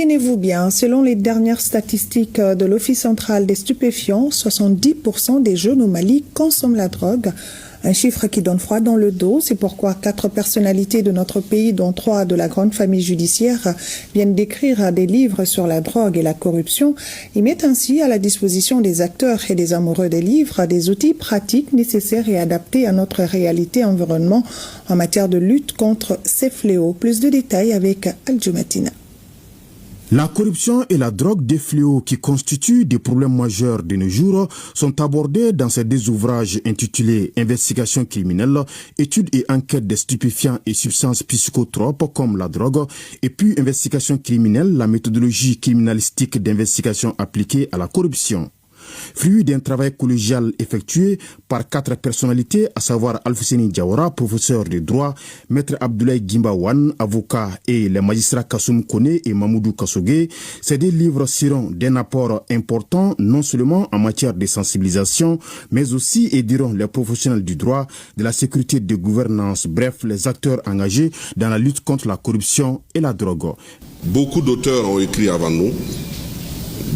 Tenez-vous bien, selon les dernières statistiques de l'Office central des stupéfiants, 70% des jeunes au Mali consomment la drogue. Un chiffre qui donne froid dans le dos. C'est pourquoi 4 personnalités de notre pays, dont 3 de la grande famille judiciaire, viennent d'écrire des livres sur la drogue et la corruption. Ils mettent ainsi à la disposition des acteurs et des amoureux des livres des outils pratiques nécessaires et adaptés à notre réalité environnement en matière de lutte contre ces fléaux. Plus de détails avec Al-Jumatina. La corruption et la drogue, des fléaux qui constituent des problèmes majeurs de nos jours, sont abordés dans ces 2 ouvrages intitulés « Investigation criminelle, études et enquêtes des stupéfiants et substances psychotropes comme la drogue » et puis « Investigation criminelle, la méthodologie criminalistique d'investigation appliquée à la corruption ». Fruit d'un travail collégial effectué par 4 personnalités, à savoir Alfousseni Diawara, professeur de droit, Maître Abdoulaye Gimbawan, avocat, et les magistrats Kassoum Kone et Mamoudou Kassogué, ces 2 livres seront d'un apport important, non seulement en matière de sensibilisation, mais aussi aideront les professionnels du droit, de la sécurité de gouvernance, bref, les acteurs engagés dans la lutte contre la corruption et la drogue. Beaucoup d'auteurs ont écrit avant nous.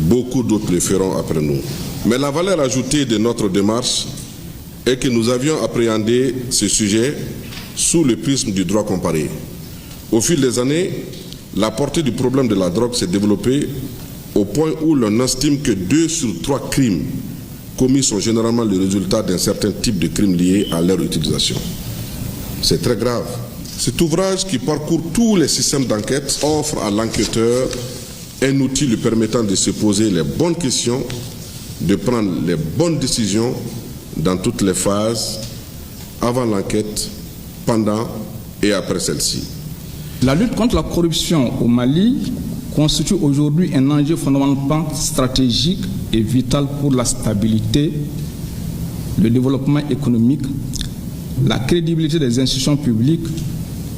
Beaucoup d'autres le feront après nous. Mais la valeur ajoutée de notre démarche est que nous avions appréhendé ce sujet sous le prisme du droit comparé. Au fil des années, la portée du problème de la drogue s'est développée au point où l'on estime que 2 sur 3 crimes commis sont généralement le résultat d'un certain type de crimes liés à leur utilisation. C'est très grave. Cet ouvrage qui parcourt tous les systèmes d'enquête offre à l'enquêteur un outil lui permettant de se poser les bonnes questions, de prendre les bonnes décisions dans toutes les phases, avant l'enquête, pendant et après celle-ci. La lutte contre la corruption au Mali constitue aujourd'hui un enjeu fondamental, stratégique et vital pour la stabilité, le développement économique, la crédibilité des institutions publiques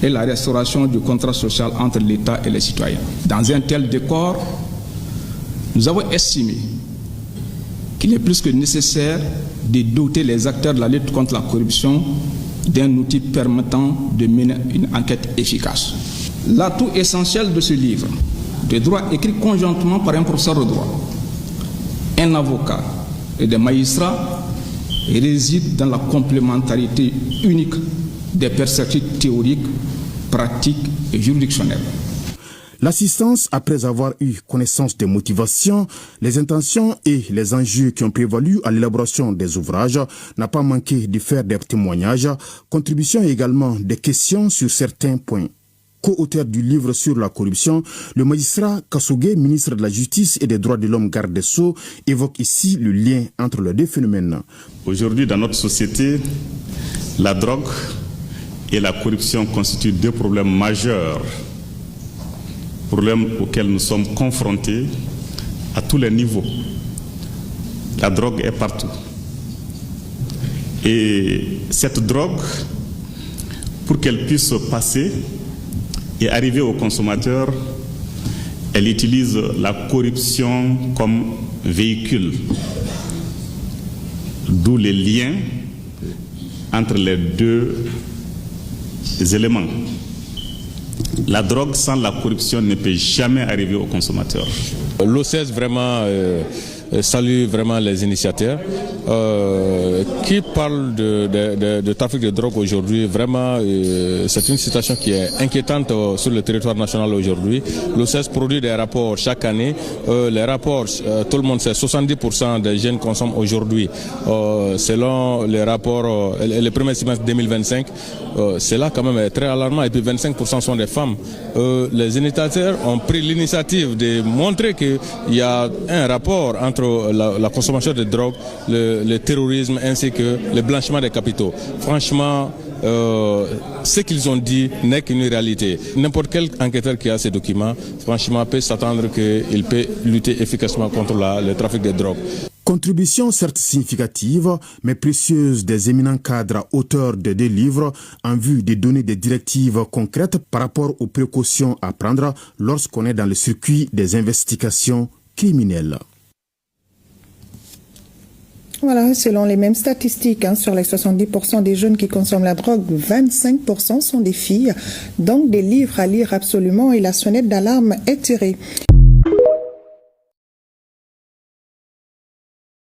et la restauration du contrat social entre l'État et les citoyens. Dans un tel décor, nous avons estimé qu'il est plus que nécessaire de doter les acteurs de la lutte contre la corruption d'un outil permettant de mener une enquête efficace. L'atout essentiel de ce livre, de droit écrit conjointement par un professeur de droit, un avocat et des magistrats, réside dans la complémentarité unique des perspectives théoriques, pratiques et juridictionnelles. L'assistance, après avoir eu connaissance des motivations, les intentions et les enjeux qui ont prévalu à l'élaboration des ouvrages, n'a pas manqué de faire des témoignages, contribution également des questions sur certains points. Co-auteur du livre sur la corruption, le magistrat Kassogué, ministre de la Justice et des Droits de l'Homme, garde des Sceaux, évoque ici le lien entre les 2 phénomènes. Aujourd'hui, dans notre société, la drogue et la corruption constituent 2 problèmes majeurs, problèmes auxquels nous sommes confrontés à tous les niveaux. La drogue est partout. Et cette drogue, pour qu'elle puisse passer et arriver au consommateur, elle utilise la corruption comme véhicule. D'où les liens entre les 2 éléments. La drogue sans la corruption ne peut jamais arriver au consommateur. L'OCS vraiment salue vraiment les initiateurs qui parlent de trafic de drogue aujourd'hui. Vraiment, c'est une situation qui est inquiétante sur le territoire national aujourd'hui. L'OCS produit des rapports chaque année. Les rapports, tout le monde sait, 70% des jeunes consomment aujourd'hui. Selon les rapports, les premiers semestres 2025, c'est là quand même est très alarmant. Et puis 25% sont des femmes. Les initiateurs ont pris l'initiative de montrer qu'il y a un rapport entre la consommation de drogue, le terrorisme ainsi que le blanchiment des capitaux. Franchement, ce qu'ils ont dit n'est qu'une réalité. N'importe quel enquêteur qui a ces documents, franchement, peut s'attendre qu'il peut lutter efficacement contre le trafic de drogue. Contribution certes significative, mais précieuse des éminents cadres auteurs de 2 livres en vue de donner des directives concrètes par rapport aux précautions à prendre lorsqu'on est dans le circuit des investigations criminelles. Voilà, selon les mêmes statistiques, sur les 70% des jeunes qui consomment la drogue, 25% sont des filles. Donc des livres à lire absolument et la sonnette d'alarme est tirée.